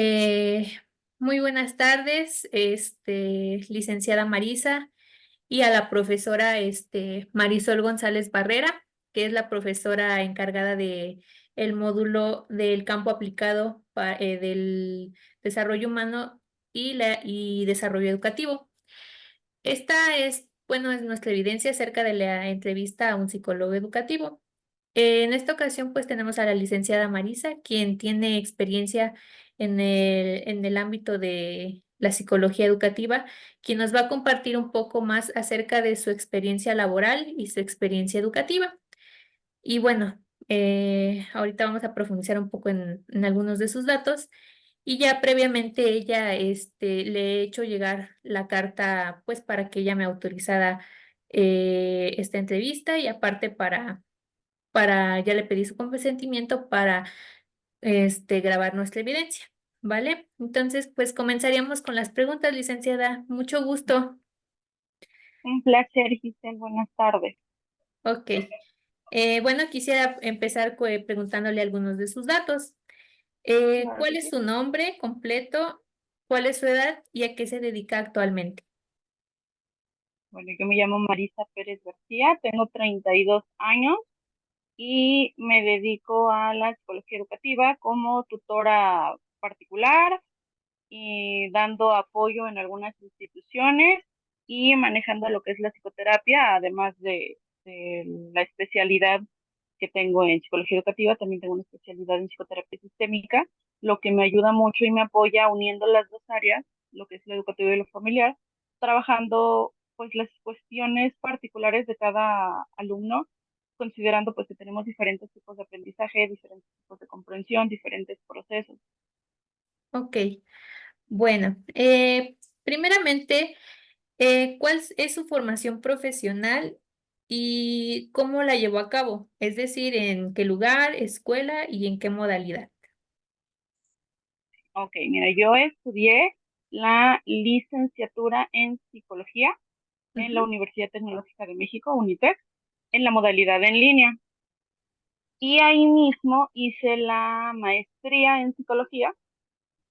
Eh, Muy buenas tardes, licenciada Marisa, y a la profesora, Marisol González Barrera, que es la profesora encargada de el módulo del campo aplicado del desarrollo humano y desarrollo educativo. Esta es nuestra evidencia acerca de la entrevista a un psicólogo educativo. En esta ocasión, pues tenemos a la licenciada Marisa, quien tiene experiencia en el ámbito de la psicología educativa, quien nos va a compartir un poco más acerca de su experiencia laboral y su experiencia educativa. Y bueno, ahorita vamos a profundizar un poco en algunos de sus datos. Y ya previamente ella, le he hecho llegar la carta, pues para que ella me autorizara esta entrevista y aparte ya le pedí su consentimiento para grabar nuestra evidencia, ¿vale? Entonces, pues comenzaríamos con las preguntas, licenciada. Mucho gusto. Un placer, Giselle. Buenas tardes. Ok. Bueno, quisiera empezar preguntándole algunos de sus datos. Claro ¿Cuál que es sí. su nombre completo? ¿Cuál es su edad y a qué se dedica actualmente? Bueno, yo me llamo Marisa Pérez García, tengo 32 años y me dedico a la psicología educativa como tutora particular y dando apoyo en algunas instituciones y manejando lo que es la psicoterapia, además de la especialidad que tengo en psicología educativa, también tengo una especialidad en psicoterapia sistémica, lo que me ayuda mucho y me apoya uniendo las dos áreas, lo que es lo educativo y lo familiar, trabajando pues las cuestiones particulares de cada alumno, considerando pues que tenemos diferentes tipos de aprendizaje, diferentes tipos de comprensión, diferentes procesos. Ok. Bueno, primeramente, ¿cuál es su formación profesional y cómo la llevó a cabo? Es decir, ¿en qué lugar, escuela y en qué modalidad? Ok, mira, yo estudié la licenciatura en psicología en la Ujú. Universidad Tecnológica de México, UNITEC, en la modalidad en línea. Y ahí mismo hice la maestría en psicología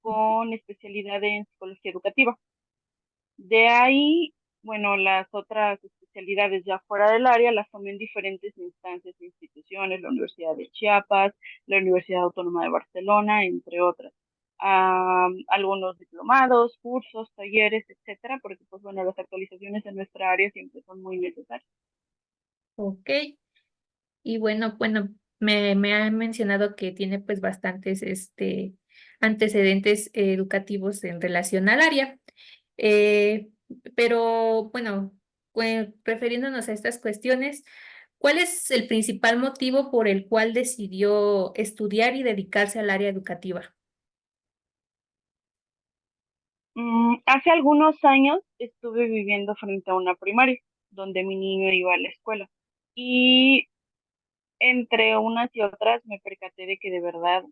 con especialidad en psicología educativa. De ahí, bueno, las otras especialidades ya fuera del área las tomé en diferentes instancias e instituciones, la Universidad de Chiapas, la Universidad Autónoma de Barcelona, entre otras. Algunos diplomados, cursos, talleres, etcétera, porque pues bueno, las actualizaciones en nuestra área siempre son muy necesarias. Ok. Y bueno, me ha mencionado que tiene pues bastantes antecedentes educativos en relación al área. Eh, pero bueno, refiriéndonos a estas cuestiones, ¿cuál es el principal motivo por el cual decidió estudiar y dedicarse al área educativa? Hace algunos años estuve viviendo frente a una primaria donde mi niño iba a la escuela y entre unas y otras me percaté de que de verdad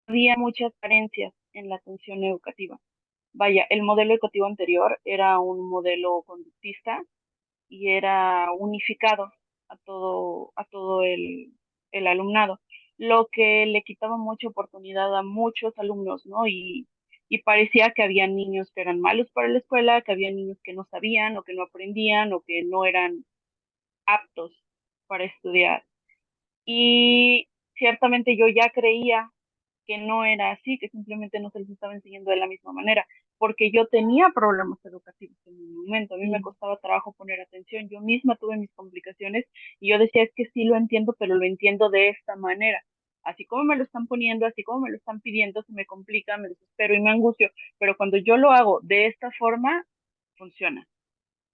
había muchas carencias en la atención educativa. Vaya, el modelo educativo anterior era un modelo conductista y era unificado a todo el alumnado, lo que le quitaba mucha oportunidad a muchos alumnos, ¿no? Y parecía que había niños que eran malos para la escuela, que había niños que no sabían o que no aprendían o que no eran aptos para estudiar. Y ciertamente yo ya creía que no era así, que simplemente no se les estaba enseñando de la misma manera, porque yo tenía problemas educativos en un momento, a mí me Sí. costaba trabajo poner atención, yo misma tuve mis complicaciones y yo decía, es que sí lo entiendo, pero lo entiendo de esta manera. Así como me lo están poniendo, así como me lo están pidiendo, se me complica, me desespero y me angustio, pero cuando yo lo hago de esta forma, funciona.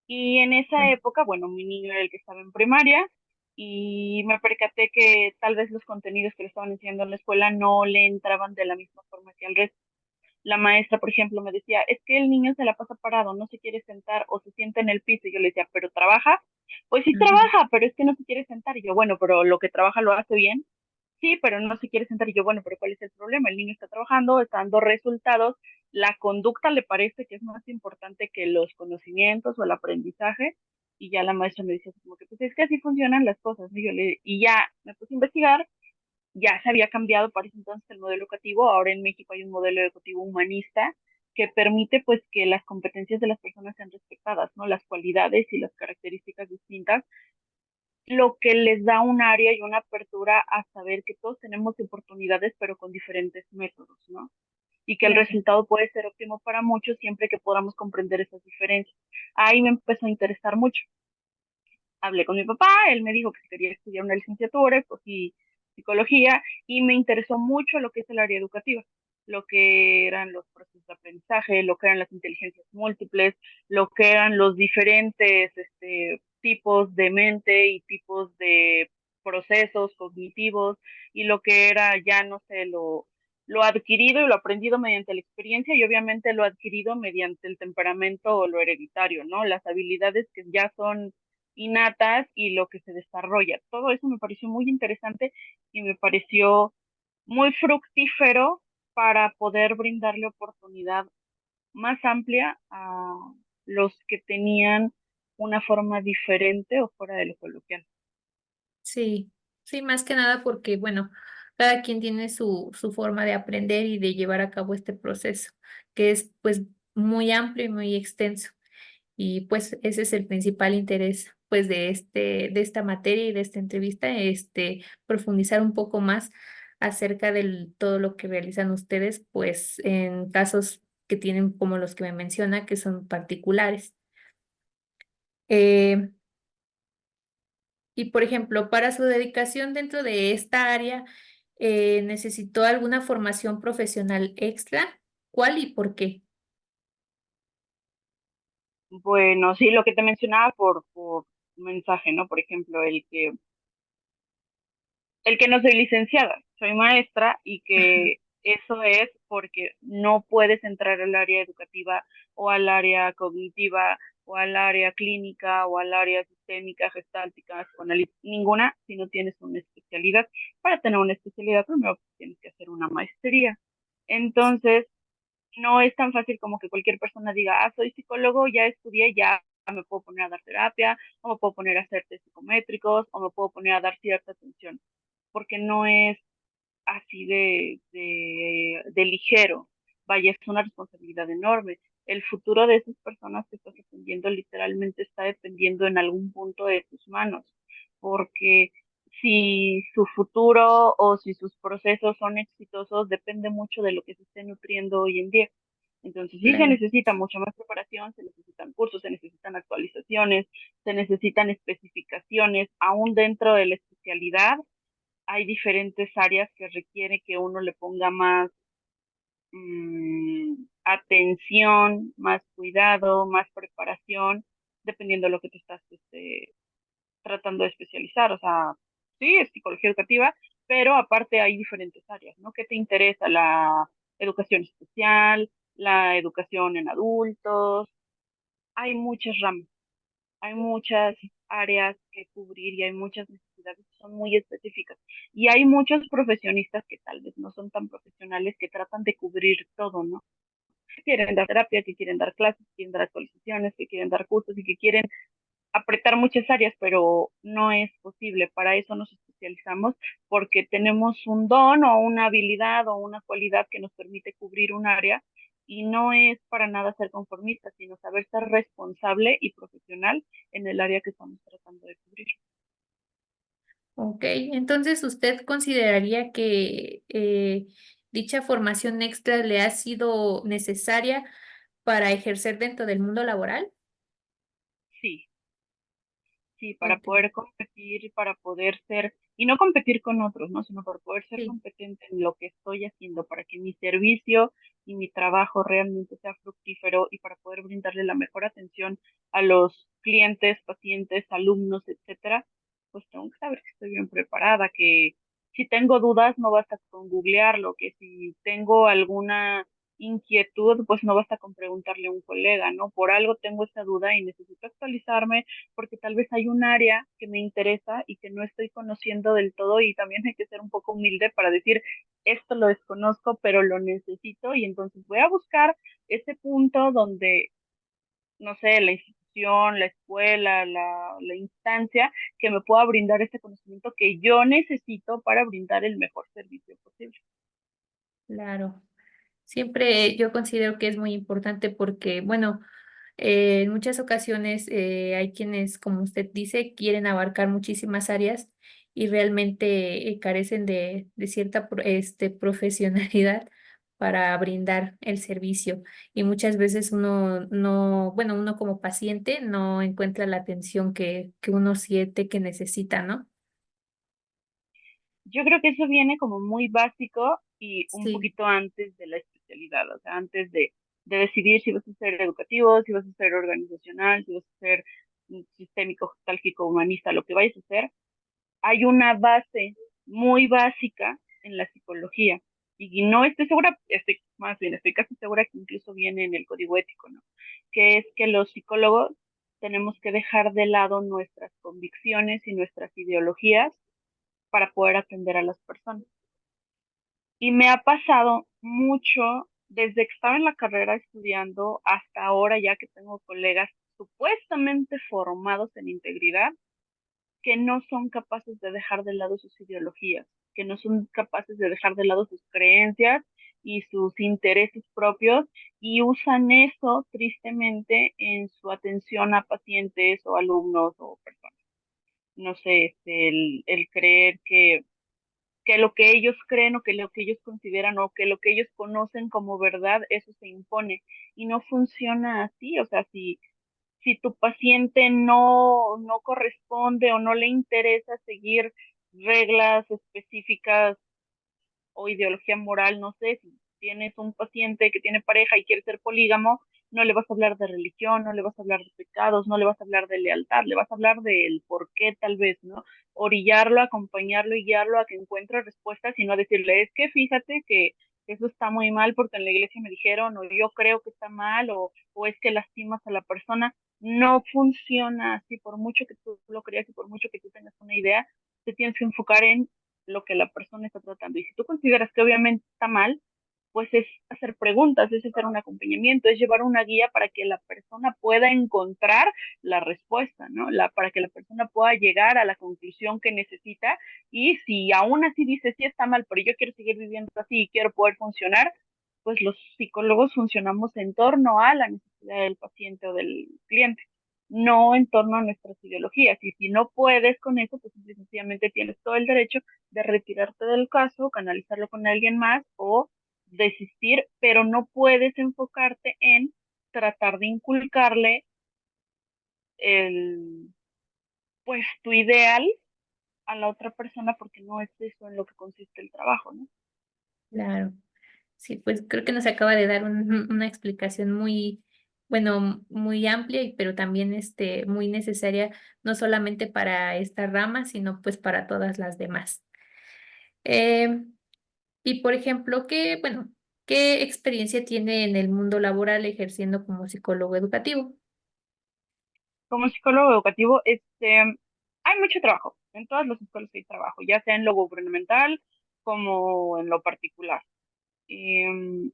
Y en esa época, bueno, mi niño era el que estaba en primaria y me percaté que tal vez los contenidos que le estaban enseñando en la escuela no le entraban de la misma forma que al resto. La maestra, por ejemplo, me decía, es que el niño se la pasa parado, no se quiere sentar o se sienta en el piso. Y yo le decía, ¿pero trabaja? Pues sí Ajá. trabaja, pero es que no se quiere sentar. Y yo, bueno, pero lo que trabaja lo hace bien. Sí, pero no se quiere sentar. Y yo, bueno, pero ¿cuál es el problema? El niño está trabajando, está dando resultados, la conducta le parece que es más importante que los conocimientos o el aprendizaje. Y ya la maestra me dice así como que, pues es que así funcionan las cosas, ¿no? Y ya me puse a investigar ya se había cambiado para ese entonces el modelo educativo. Ahora en México hay un modelo educativo humanista que permite pues que las competencias de las personas sean respetadas, ¿no? Las cualidades y las características distintas, lo que les da un área y una apertura a saber que todos tenemos oportunidades, pero con diferentes métodos, ¿no? Y que el Claro. resultado puede ser óptimo para muchos siempre que podamos comprender esas diferencias. Ahí me empezó a interesar mucho. Hablé con mi papá, él me dijo que si quería estudiar una licenciatura, escogí psicología y me interesó mucho lo que es el área educativa, lo que eran los procesos de aprendizaje, lo que eran las inteligencias múltiples, lo que eran los diferentes tipos de mente y tipos de procesos cognitivos y lo que era ya, no sé, lo adquirido y lo aprendido mediante la experiencia y obviamente lo adquirido mediante el temperamento o lo hereditario, ¿no? Las habilidades que ya son innatas y lo que se desarrolla. Todo eso me pareció muy interesante y me pareció muy fructífero para poder brindarle oportunidad más amplia a los que tenían una forma diferente o fuera de lo coloquial. Sí, sí, más que nada porque, bueno, cada quien tiene su forma de aprender y de llevar a cabo este proceso, que es pues muy amplio y muy extenso. Y pues ese es el principal interés pues de esta materia y de esta entrevista, profundizar un poco más acerca de todo lo que realizan ustedes, pues en casos que tienen como los que me menciona, que son particulares. Eh, y por ejemplo, para su dedicación dentro de esta área, ¿necesitó alguna formación profesional extra? ¿Cuál y por qué? Bueno, sí, lo que te mencionaba por mensaje, ¿no? Por ejemplo, el que no soy licenciada, soy maestra y que eso es porque no puedes entrar al área educativa o al área cognitiva o al área clínica o al área sistémica, gestáltica, psicoanalítica, ninguna si no tienes una especialidad. Para tener una especialidad primero tienes que hacer una maestría. Entonces, no es tan fácil como que cualquier persona diga, soy psicólogo, ya estudié, ya me puedo poner a dar terapia, o me puedo poner a hacer test psicométricos, o me puedo poner a dar cierta atención, porque no es así de ligero. Vaya, es una responsabilidad enorme. El futuro de esas personas que estás atendiendo literalmente está dependiendo en algún punto de tus manos, porque si su futuro o si sus procesos son exitosos depende mucho de lo que se esté nutriendo hoy en día. Entonces sí se Claro. necesita mucha más preparación, se necesitan cursos, se necesitan actualizaciones, se necesitan especificaciones, aún dentro de la especialidad hay diferentes áreas que requiere que uno le ponga más atención, más cuidado, más preparación, dependiendo de lo que te estás tratando de especializar. O sea, sí, es psicología educativa, pero aparte hay diferentes áreas, ¿no? ¿Qué te interesa? La educación especial, la educación en adultos, hay muchas ramas, hay muchas áreas que cubrir y hay muchas necesidades que son muy específicas. Y hay muchos profesionistas que tal vez no son tan profesionales que tratan de cubrir todo, ¿no? Que quieren dar terapia, que quieren dar clases, que quieren dar actualizaciones, que quieren dar cursos y que quieren apretar muchas áreas, pero no es posible. Para eso nos especializamos porque tenemos un don o una habilidad o una cualidad que nos permite cubrir un área y no es para nada ser conformista, sino saber ser responsable y profesional en el área que estamos tratando de cubrir. Ok, entonces usted consideraría que dicha formación extra le ha sido necesaria para ejercer dentro del mundo laboral. Sí, sí, para Ok, poder competir, para poder ser, y no competir con otros, ¿no? Sino para poder ser sí, competente en lo que estoy haciendo, para que mi servicio y mi trabajo realmente sea fructífero y para poder brindarle la mejor atención a los clientes, pacientes, alumnos, etcétera, pues tengo que saber que estoy bien preparada, que si tengo dudas no basta con googlearlo, que si tengo alguna inquietud, pues no basta con preguntarle a un colega, ¿no? Por algo tengo esa duda y necesito actualizarme porque tal vez hay un área que me interesa y que no estoy conociendo del todo y también hay que ser un poco humilde para decir, esto lo desconozco, pero lo necesito y entonces voy a buscar ese punto donde, no sé, la institución institución, la escuela, la instancia que me pueda brindar este conocimiento que yo necesito para brindar el mejor servicio posible. Claro. Siempre yo considero que es muy importante porque, bueno, en muchas ocasiones hay quienes, como usted dice, quieren abarcar muchísimas áreas y realmente carecen de cierta profesionalidad para brindar el servicio. Y muchas veces uno no, bueno, uno como paciente no encuentra la atención que uno siente que necesita, ¿no? Yo creo que eso viene como muy básico y un Sí, poquito antes de la especialidad, o sea, antes de decidir si vas a ser educativo, si vas a ser organizacional, si vas a ser sistémico, nostálgico, humanista, lo que vayas a hacer, hay una base muy básica en la psicología. Y no estoy segura, más bien, estoy casi segura que incluso viene en el código ético, ¿no? Que es que los psicólogos tenemos que dejar de lado nuestras convicciones y nuestras ideologías para poder atender a las personas. Y me ha pasado mucho desde que estaba en la carrera estudiando hasta ahora, ya que tengo colegas supuestamente formados en integridad, que no son capaces de dejar de lado sus ideologías, que no son capaces de dejar de lado sus creencias y sus intereses propios y usan eso tristemente en su atención a pacientes o alumnos o personas. No sé, el creer que lo que ellos creen o que lo que ellos consideran o que lo que ellos conocen como verdad, eso se impone. Y no funciona así. O sea, si tu paciente no corresponde o no le interesa seguir reglas específicas o ideología moral, no sé, si tienes un paciente que tiene pareja y quiere ser polígamo, no le vas a hablar de religión, no le vas a hablar de pecados, no le vas a hablar de lealtad, le vas a hablar del por qué tal vez, ¿no? Orillarlo, acompañarlo y guiarlo a que encuentre respuestas y no decirle, es que fíjate que eso está muy mal porque en la iglesia me dijeron, o yo creo que está mal, o es que lastimas a la persona. No funciona así, por mucho que tú lo creas y por mucho que tú tengas una idea, te tienes que enfocar en lo que la persona está tratando. Y si tú consideras que obviamente está mal, pues es hacer preguntas, es hacer un acompañamiento, es llevar una guía para que la persona pueda encontrar la respuesta, ¿no? Para que la persona pueda llegar a la conclusión que necesita y si aún así dice, sí está mal, pero yo quiero seguir viviendo así y quiero poder funcionar, pues los psicólogos funcionamos en torno a la necesidad del paciente o del cliente, no en torno a nuestras ideologías. Y si no puedes con eso, pues sencillamente tienes todo el derecho de retirarte del caso, canalizarlo con alguien más o desistir, pero no puedes enfocarte en tratar de inculcarle el, pues tu ideal a la otra persona porque no es eso en lo que consiste el trabajo, ¿no? claro. Sí, pues creo que nos acaba de dar una explicación muy, bueno, muy amplia, pero también muy necesaria, no solamente para esta rama, sino pues para todas las demás. Eh, y por ejemplo, bueno, ¿qué experiencia tiene en el mundo laboral ejerciendo como psicólogo educativo? Como psicólogo educativo, hay mucho trabajo. En todas las escuelas hay trabajo, ya sea en lo gubernamental como en lo particular. Em,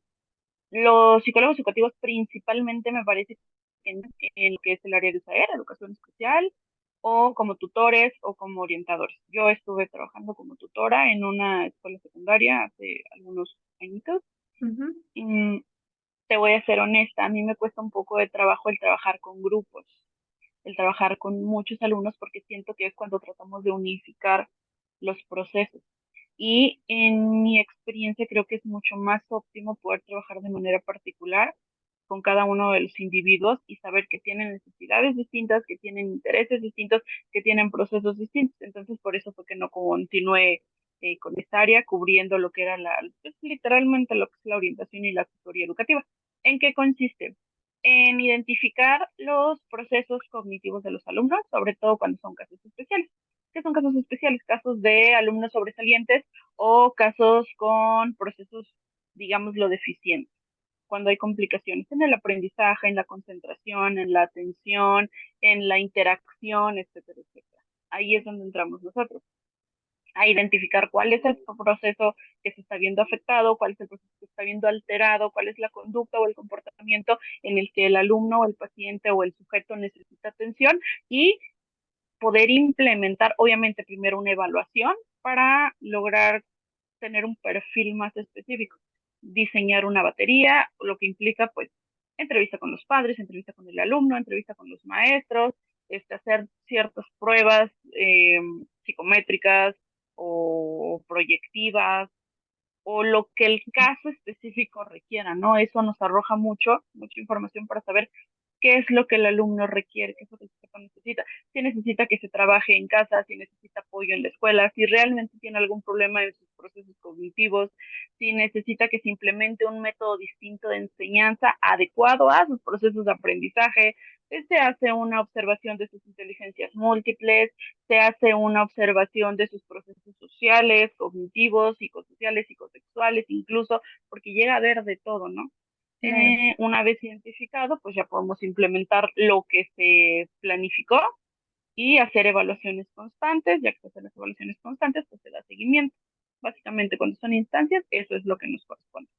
los psicólogos educativos principalmente me parece que en lo que es el área de SAER, educación especial, o como tutores o como orientadores. Yo estuve trabajando como tutora en una escuela secundaria hace algunos añitos. Ujú, Y te voy a ser honesta, a mí me cuesta un poco de trabajo el trabajar con grupos, el trabajar con muchos alumnos porque siento que es cuando tratamos de unificar los procesos. Y en mi experiencia creo que es mucho más óptimo poder trabajar de manera particular con cada uno de los individuos y saber que tienen necesidades distintas, que tienen intereses distintos, que tienen procesos distintos. Entonces, por eso fue que no continué con esta área cubriendo lo que era pues, literalmente lo que es la orientación y la asesoría educativa. ¿En qué consiste? En identificar los procesos cognitivos de los alumnos, sobre todo cuando son casos especiales. ¿Qué son casos especiales? Casos de alumnos sobresalientes o casos con procesos, digámoslo, deficientes, cuando hay complicaciones en el aprendizaje, en la concentración, en la atención, en la interacción, etcétera, etcétera. Ahí es donde entramos nosotros. a identificar cuál es el proceso que se está viendo afectado, cuál es el proceso que se está viendo alterado, cuál es la conducta o el comportamiento en el que el alumno o el paciente o el sujeto necesita atención y poder implementar, obviamente, primero una evaluación para lograr tener un perfil más específico. Diseñar una batería, lo que implica, pues, entrevista con los padres, entrevista con el alumno, entrevista con los maestros, hacer ciertas pruebas psicométricas o proyectivas o lo que el caso específico requiera, ¿no? Eso nos arroja mucha información para saber qué es lo que el alumno requiere, qué es lo que el sujeto necesita. Si necesita que se trabaje en casa, si necesita apoyo en la escuela, si realmente tiene algún problema en sus procesos cognitivos, si necesita que se implemente un método distinto de enseñanza adecuado a sus procesos de aprendizaje, se hace una observación de sus inteligencias múltiples, se hace una observación de sus procesos sociales, cognitivos, psicosociales, psicosexuales, incluso, porque llega a haber de todo, ¿no? Claro, Una vez identificado, pues ya podemos implementar lo que se planificó y hacer evaluaciones constantes, ya que se hacen las evaluaciones constantes, pues se da seguimiento. Básicamente, cuando son instancias, eso es lo que nos corresponde.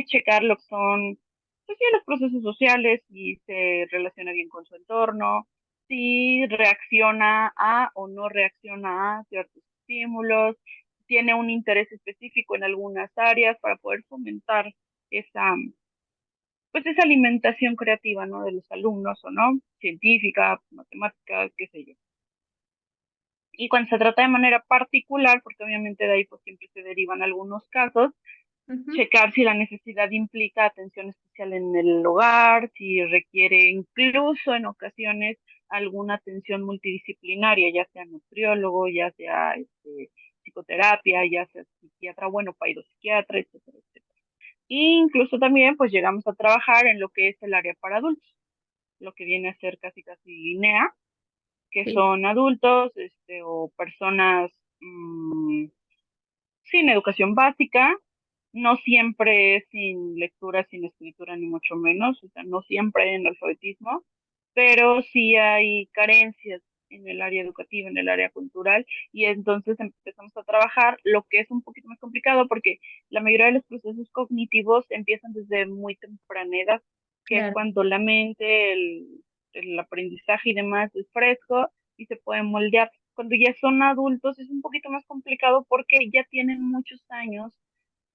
Checar lo que son, pues sí, los procesos sociales, si se relaciona bien con su entorno, si reacciona a o no reacciona a ciertos estímulos, tiene un interés específico en algunas áreas para poder fomentar esa, pues esa alimentación creativa, ¿no? De los alumnos o no, científica, matemática, qué sé yo. Y cuando se trata de manera particular, porque obviamente de ahí pues siempre se derivan algunos casos, ujú, checar si la necesidad implica atención especial en el hogar, si requiere incluso en ocasiones alguna atención multidisciplinaria, ya sea nutriólogo, ya sea psicoterapia, ya sea psiquiatra, bueno, psiquiatra, etcétera, etcétera. E incluso también pues llegamos a trabajar en lo que es el área para adultos, lo que viene a ser casi casi NEA, que sí, son adultos o personas sin educación básica, no siempre sin lectura, sin escritura, ni mucho menos, o sea, no siempre hay analfabetismo, pero sí hay carencias en el área educativa, en el área cultural, y entonces empezamos a trabajar lo que es un poquito más complicado porque la mayoría de los procesos cognitivos empiezan desde muy temprana edad, que es claro, cuando la mente, el aprendizaje y demás es fresco y se puede moldear. Cuando ya son adultos es un poquito más complicado porque ya tienen muchos años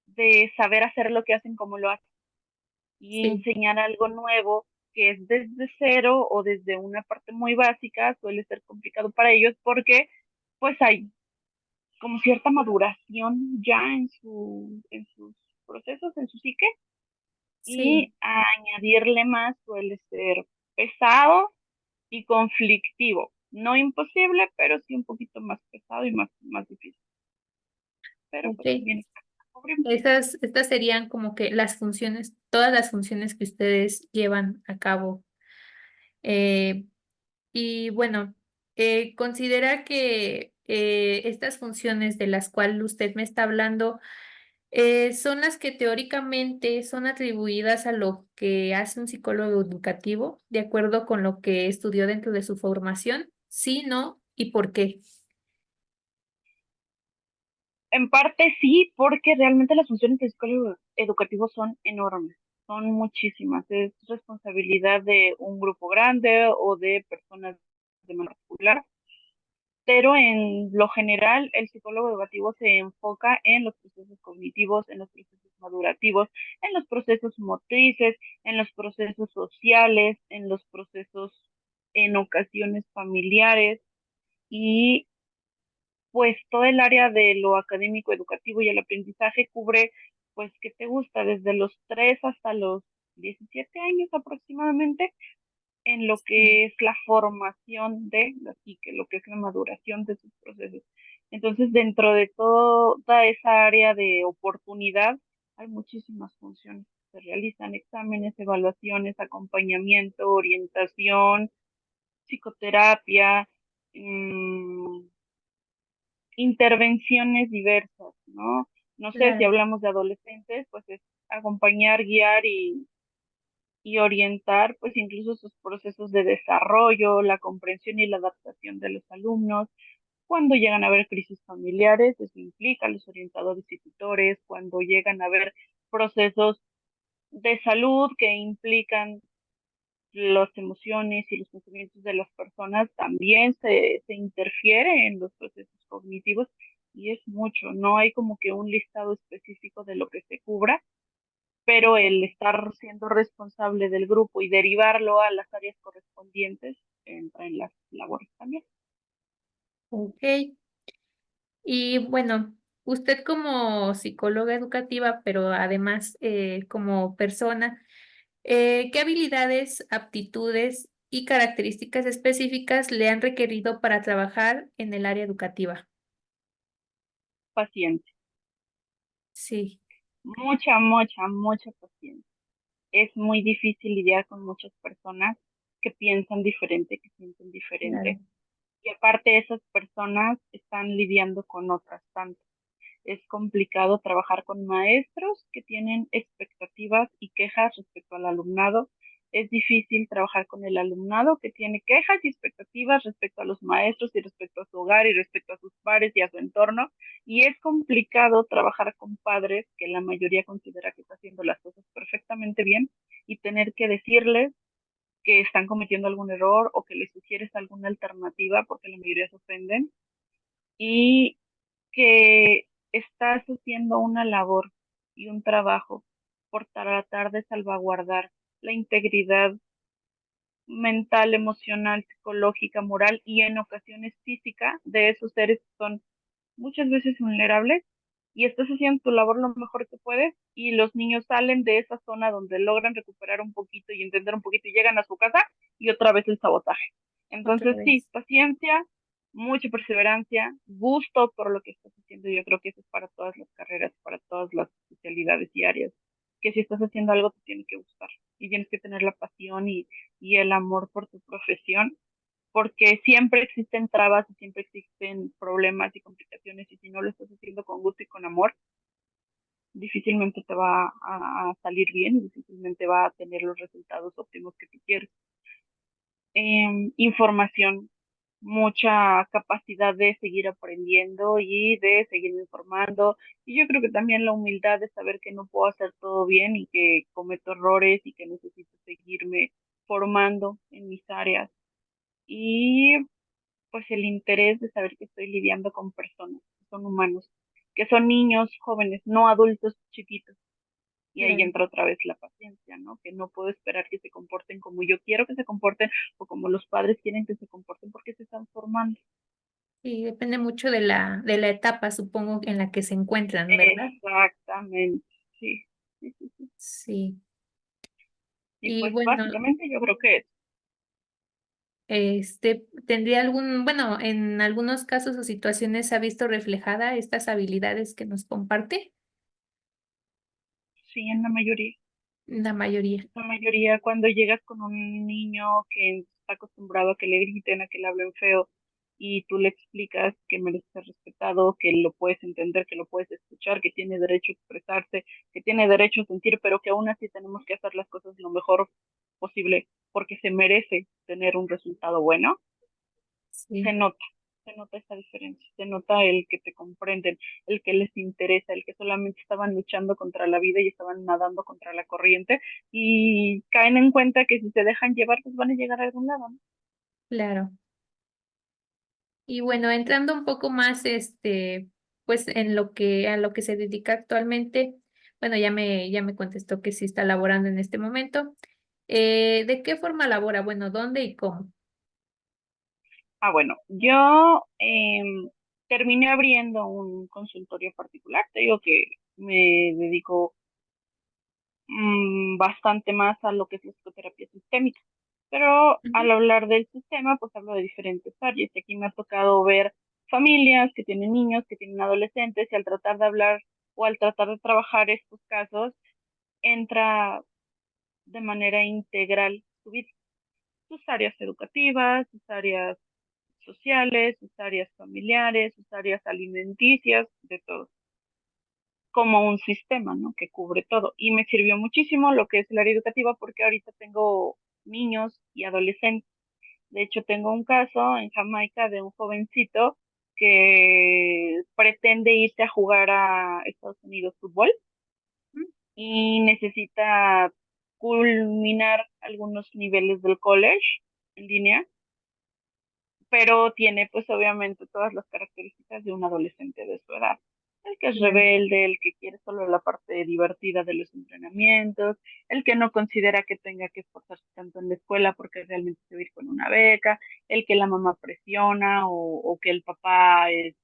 de saber hacer lo que hacen como lo hacen y sí, enseñar algo nuevo que es desde cero o desde una parte muy básica suele ser complicado para ellos porque pues hay como cierta maduración ya en sus procesos, en su psique sí. y añadirle más suele ser pesado y conflictivo. No imposible, pero sí un poquito más pesado y más difícil. Pero Ok. pues también cubrimos. Estas serían como que las funciones, todas las funciones que ustedes llevan a cabo. Eh, y bueno, considera que estas funciones de las cuales usted me está hablando son las que teóricamente son atribuidas a lo que hace un psicólogo educativo, de acuerdo con lo que estudió dentro de su formación. Sí, no, y por qué. En parte sí, porque realmente las funciones del psicólogo educativo son enormes, son muchísimas. Es responsabilidad de un grupo grande o de personas de manera particular, pero en lo general el psicólogo educativo se enfoca en los procesos cognitivos, en los procesos madurativos, en los procesos motrices, en los procesos sociales, en los procesos en ocasiones familiares y pues todo el área de lo académico, educativo y el aprendizaje cubre, pues, ¿qué te gusta? Desde los 3 hasta los 17 años aproximadamente, en lo Sí, que es la formación de la psique, lo que es la maduración de sus procesos. Entonces, dentro de toda esa área de oportunidad, hay muchísimas funciones. Se realizan exámenes, evaluaciones, acompañamiento, orientación, psicoterapia, mmm, intervenciones diversas, ¿no? No sé si claro. hablamos de adolescentes, pues es acompañar, guiar y orientar, pues incluso sus procesos de desarrollo, la comprensión y la adaptación de los alumnos. Cuando llegan a haber crisis familiares, eso implica a los orientadores y tutores, cuando llegan a haber procesos de salud que implican las emociones y los pensamientos de las personas, también se interfiere en los procesos cognitivos y es mucho, no hay como que un listado específico de lo que se cubra, pero el estar siendo responsable del grupo y derivarlo a las áreas correspondientes entra en las labores también. Ok. Y bueno, usted como psicóloga educativa, pero además como persona, ¿qué habilidades, aptitudes y características específicas le han requerido para trabajar en el área educativa? Paciencia, Sí, mucha paciencia. Es muy difícil lidiar con muchas personas que piensan diferente, que sienten claro. diferente. Y aparte esas personas están lidiando con otras tantas. Es complicado trabajar con maestros que tienen expectativas y quejas respecto al alumnado. Es difícil trabajar con el alumnado que tiene quejas y expectativas respecto a los maestros y respecto a su hogar y respecto a sus pares y a su entorno. Y es complicado trabajar con padres que la mayoría considera que está haciendo las cosas perfectamente bien y tener que decirles que están cometiendo algún error o que les sugieres alguna alternativa porque la mayoría se ofenden y que estás haciendo una labor y un trabajo por tratar de salvaguardar la integridad mental, emocional, psicológica, moral y en ocasiones física de esos seres que son muchas veces vulnerables y estás haciendo tu labor lo mejor que puedes y los niños salen de esa zona donde logran recuperar un poquito y entender un poquito y llegan a su casa y otra vez el sabotaje. Otra Entonces, sí, vez. paciencia, mucha perseverancia, gusto por lo que estás haciendo. Yo creo que eso es para todas las carreras, para todas las especialidades y áreas, que si estás haciendo algo te tiene que gustar y tienes que tener la pasión y el amor por tu profesión porque siempre existen trabas y siempre existen problemas y complicaciones y si no lo estás haciendo con gusto y con amor, difícilmente te va a salir bien y difícilmente va a tener los resultados óptimos que tú quieres. Información, mucha capacidad de seguir aprendiendo y de seguir informando. Y yo creo que también la humildad de saber que no puedo hacer todo bien y que cometo errores y que necesito seguirme formando en mis áreas. Y pues el interés de saber que estoy lidiando con personas, que son humanos, que son niños, jóvenes, no adultos chiquitos. Y ahí Claro. entra otra vez la paciencia, ¿no? Que no puedo esperar que se comporten como yo quiero que se comporten o como los padres quieren que se comporten porque se están formando. Y depende mucho de la etapa, supongo, en la que se encuentran, ¿verdad? Exactamente, sí, sí, sí, sí. Sí. Y Y pues bueno, básicamente yo creo que tendría bueno, en algunos casos o situaciones se ha visto reflejada estas habilidades que nos comparte sí, en la mayoría. la mayoría. La mayoría cuando llegas con un niño que está acostumbrado a que le griten, a que le hablen feo, y tú le explicas que merece ser respetado, que lo puedes entender, que lo puedes escuchar, que tiene derecho a expresarse, que tiene derecho a sentir, pero que aún así tenemos que hacer las cosas lo mejor posible porque se merece tener un resultado bueno, se Sí, nota, se nota esa diferencia, se nota el que te comprenden, el que les interesa, el que solamente estaban luchando contra la vida y estaban nadando contra la corriente y caen en cuenta que si se dejan llevar, pues van a llegar a algún lado, ¿no? claro. Y bueno, entrando un poco más, pues en a lo que se dedica actualmente, bueno, ya me contestó que sí está laborando en este momento. ¿De qué forma labora? Bueno, ¿dónde y cómo? Ah, bueno, yo terminé abriendo un consultorio particular, te digo que me dedico bastante más a lo que es la psicoterapia sistémica. Pero al Ujú. hablar del sistema, pues hablo de diferentes áreas. Y aquí me ha tocado ver familias que tienen niños, que tienen adolescentes, y al tratar de hablar o al tratar de trabajar estos casos, entra de manera integral su vida, sus áreas educativas, sus áreas sociales, sus áreas familiares, sus áreas alimenticias, de todo como un sistema, ¿no? Que cubre todo. Y me sirvió muchísimo lo que es el área educativa porque ahorita tengo niños y adolescentes. De hecho, tengo un caso en Jamaica de un jovencito que pretende irse a jugar a Estados Unidos fútbol y necesita culminar algunos niveles del college en línea, pero tiene pues obviamente todas las características de un adolescente de su edad. El que es Claro. rebelde, el que quiere solo la parte divertida de los entrenamientos, el que no considera que tenga que esforzarse tanto en la escuela porque realmente se va a ir con una beca, el que la mamá presiona o que el papá es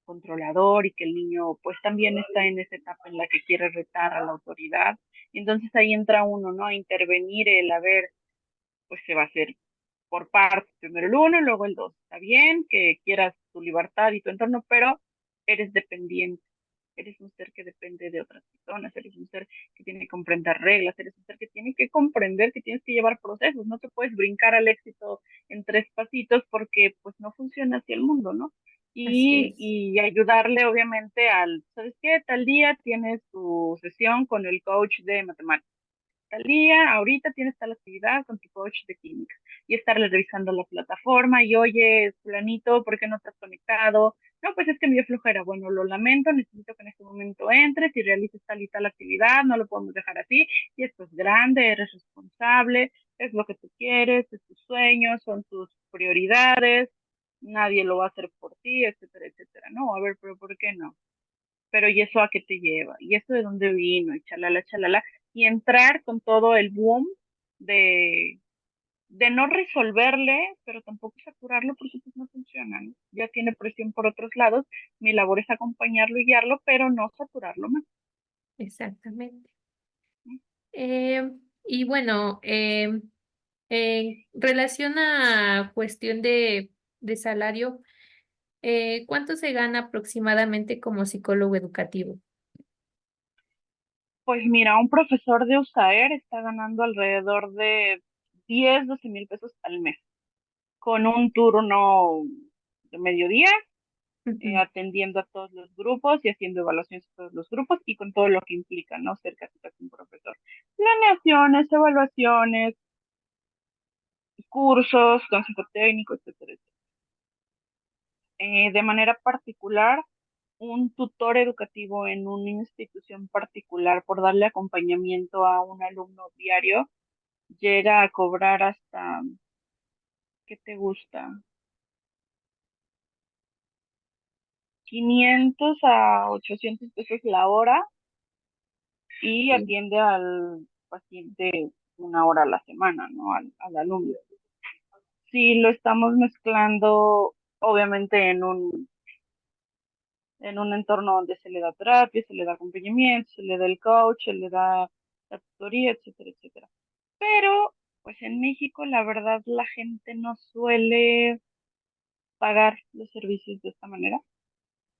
controlador y que el niño pues también está en esa etapa en la que quiere retar a la autoridad. Y entonces ahí entra uno, ¿no? A intervenir el, a ver, pues se va a hacer por partes, primero el uno y luego el dos. Está bien que quieras tu libertad y tu entorno, pero eres dependiente. Eres un ser que depende de otras personas, eres un ser que tiene que comprender reglas, eres un ser que tiene que comprender que tienes que llevar procesos, no te puedes brincar al éxito en tres pasitos porque pues no funciona así el mundo, ¿no? Así es. Y ayudarle obviamente al, ¿sabes qué? Tal día tienes tu sesión con el coach de matemáticas, tal día, ahorita tienes tal actividad con tu coach de química y estarle revisando la plataforma y oye, fulanito, ¿por qué no estás conectado? No, pues es que me dio flojera. Bueno, lo lamento, necesito que en este momento entres y realices tal y tal actividad, no lo podemos dejar así. Y esto es grande, eres responsable, es lo que tú quieres, es tus sueños, son tus prioridades, nadie lo va a hacer por ti, etcétera, etcétera. No, a ver, pero ¿por qué no? Pero ¿y eso a qué te lleva? ¿Y eso de dónde vino? Y chalala, chalala. Y entrar con todo el boom de, de no resolverle, pero tampoco saturarlo porque pues no funciona, ¿no? Ya tiene presión por otros lados. Mi labor es acompañarlo y guiarlo, pero no saturarlo más. Exactamente. ¿No? Eh, y bueno, en relación a cuestión de salario, ¿cuánto se gana aproximadamente como psicólogo educativo? Pues mira, un profesor de USAER está ganando alrededor de 10 12,000 pesos al mes, con un turno de mediodía Ujú. atendiendo a todos los grupos y haciendo evaluaciones a todos los grupos y con todo lo que implica, ¿no? Ser casi casi un profesor. Planeaciones, evaluaciones, cursos, consejo técnico, etcétera, etcétera. De manera particular, un tutor educativo en una institución particular por darle acompañamiento a un alumno diario llega a cobrar hasta, ¿qué te gusta? 500 a 800 pesos la hora y Sí. atiende al paciente una hora a la semana, ¿no? Al alumno. Si lo estamos mezclando, obviamente, en un entorno donde se le da terapia, se le da acompañamiento, se le da el coach, se le da la tutoría, etcétera, etcétera. Pero, pues en México, la verdad, la gente no suele pagar los servicios de esta manera,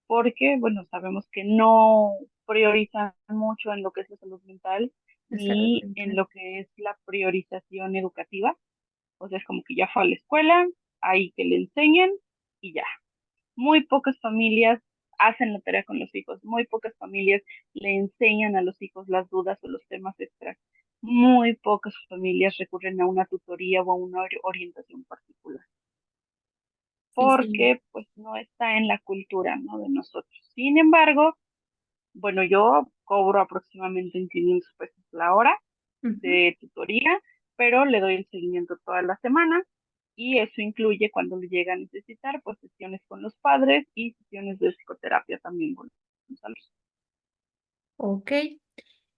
porque, bueno, sabemos que no priorizan mucho en lo que es la salud mental La salud ni en mental. lo que es la priorización educativa. O sea, es como que ya fue a la escuela, ahí que le enseñen y ya. Muy pocas familias hacen la tarea con los hijos, muy pocas familias le enseñan a los hijos las dudas o los temas extras. Muy pocas familias recurren a una tutoría o a una orientación particular, Sí, sí. porque pues no está en la cultura, ¿no? De nosotros. Sin embargo, bueno, yo cobro aproximadamente en 500 pesos la hora Ujú. de tutoría, pero le doy el seguimiento toda la semana y eso incluye cuando le llega a necesitar, pues sesiones con los padres y sesiones de psicoterapia también con los alumnos. Ok.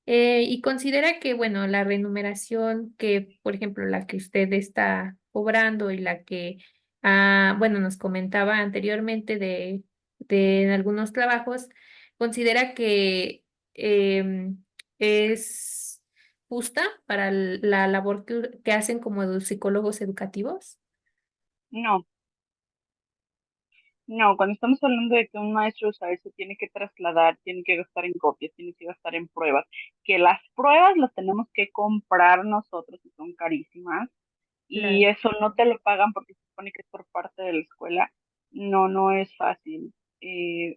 Y considera que, bueno, la remuneración que, por ejemplo, la que usted está cobrando y la que, bueno, nos comentaba anteriormente de en algunos trabajos, considera que es justa para la labor que hacen como los psicólogos educativos. No, no, cuando estamos hablando de que un maestro, ¿sabes? Se tiene que trasladar, tiene que gastar en copias, tiene que gastar en pruebas, que las pruebas las tenemos que comprar nosotros y son carísimas y Claro, eso no te lo pagan porque se supone que es por parte de la escuela. No, no es fácil.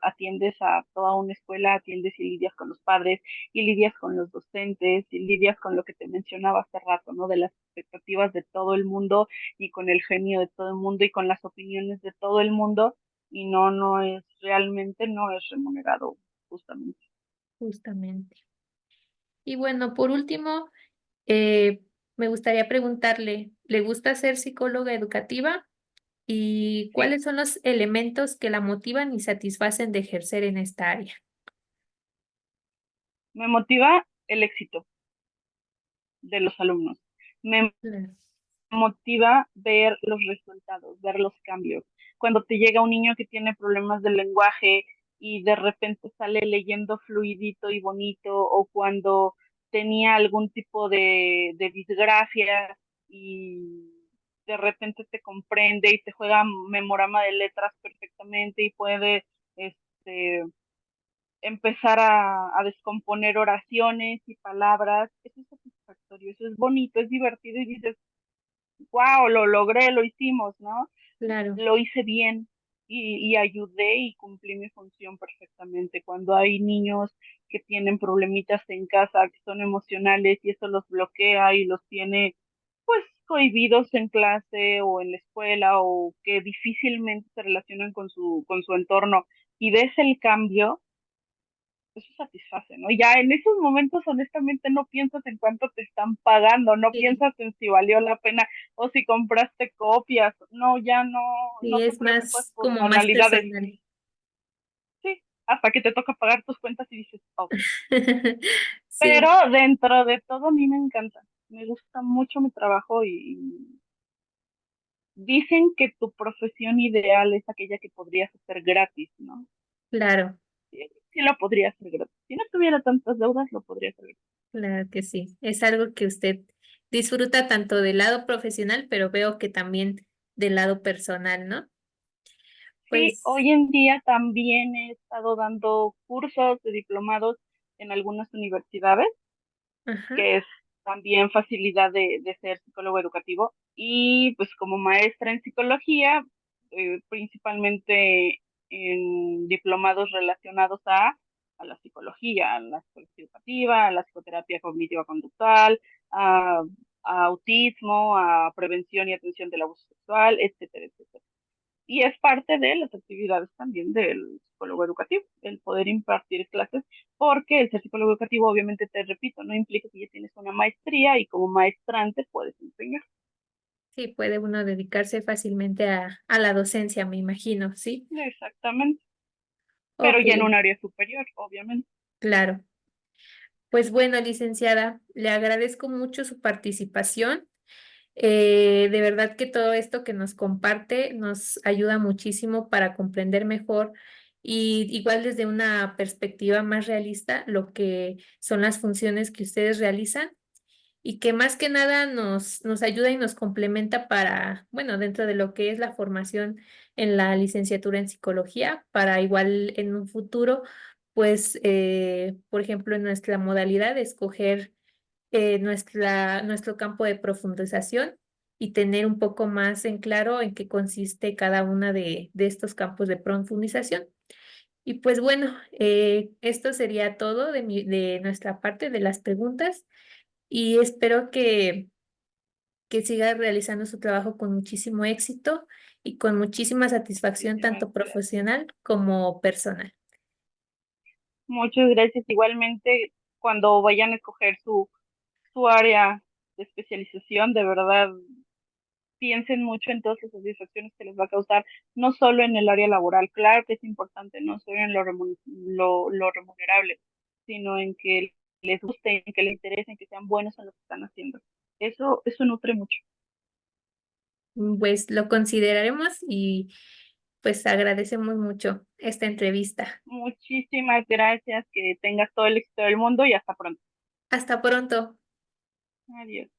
Atiendes a toda una escuela, atiendes y lidias con los padres, y lidias con los docentes, y lidias con lo que te mencionaba hace rato, ¿no? De las expectativas de todo el mundo y con el genio de todo el mundo y con las opiniones de todo el mundo. y no, no es, realmente no es remunerado justamente. Justamente. Y bueno, por último, eh, me gustaría preguntarle, ¿le gusta ser psicóloga educativa? ¿Y Sí, cuáles son los elementos que la motivan y satisfacen de ejercer en esta área? me motiva el éxito de los alumnos. Me Claro, motiva ver los resultados, ver los cambios. Cuando te llega un niño que tiene problemas de lenguaje y de repente sale leyendo fluidito y bonito, o cuando tenía algún tipo de disgrafia y de repente te comprende y te juega memorama de letras perfectamente y puede este, empezar a descomponer oraciones y palabras, eso es satisfactorio, eso es bonito, es divertido y dices, wow, lo logré, lo hicimos, ¿no? claro, Lo hice bien y ayudé y cumplí mi función perfectamente. Cuando hay niños que tienen problemitas en casa, que son emocionales y eso los bloquea y los tiene pues cohibidos en clase o en la escuela o que difícilmente se relacionan con su entorno y ves el cambio, eso satisface, ¿no? Ya en esos momentos, honestamente, no piensas en cuánto te están pagando, no sí, piensas en si valió la pena o si compraste copias. No, ya no, sí, no te es preocupas más por como más banalidades. personal. Sí, hasta que te toca pagar tus cuentas y dices, ok. Pero Sí, dentro de todo, a mí me encanta. Me gusta mucho mi trabajo y dicen que tu profesión ideal es aquella que podrías hacer gratis, ¿no? claro, Sí, sí lo podría hacer gratis. Si no tuviera tantas deudas, lo podría hacer gratis. claro que sí. Es algo que usted disfruta tanto del lado profesional, pero veo que también del lado personal, ¿no? Sí, Pues, hoy en día también he estado dando cursos de diplomados en algunas universidades, ajá, que es también facilidad de ser psicólogo educativo. Y pues como maestra en psicología, principalmente en diplomados relacionados a la psicología, a la psicología educativa, a la psicoterapia cognitiva conductual, a, a autismo, a prevención y atención del abuso sexual, etcétera, etcétera. Y es parte de las actividades también del psicólogo educativo, el poder impartir clases, porque el ser psicólogo educativo, obviamente, te repito, no implica que ya tienes una maestría y como maestrante puedes enseñar. sí, puede uno dedicarse fácilmente a la docencia, me imagino, ¿sí? Exactamente, pero Ok, ya en un área superior, obviamente. claro. Pues bueno, licenciada, le agradezco mucho su participación. De verdad que todo esto que nos comparte nos ayuda muchísimo para comprender mejor y igual desde una perspectiva más realista lo que son las funciones que ustedes realizan y que más que nada nos ayuda y nos complementa para, bueno, dentro de lo que es la formación en la licenciatura en psicología, para igual en un futuro, pues, por ejemplo, en nuestra modalidad, escoger nuestro campo de profundización y tener un poco más en claro en qué consiste cada una de estos campos de profundización. Y pues bueno, esto sería todo de nuestra parte de las preguntas y espero que siga realizando su trabajo con muchísimo éxito y con muchísima satisfacción, Muchísimas tanto gracias. profesional como personal. Muchas gracias. Igualmente, cuando vayan a escoger su área de especialización, de verdad, piensen mucho en todas las satisfacciones que les va a causar, no solo en el área laboral, claro que es importante, no solo en lo remunerable, sino en que les guste, en que les interese, en que sean buenos en lo que están haciendo. Eso nutre mucho. Pues lo consideraremos y pues agradecemos mucho esta entrevista. Muchísimas gracias, que tengas todo el éxito del mundo y hasta pronto. Hasta pronto. Adiós.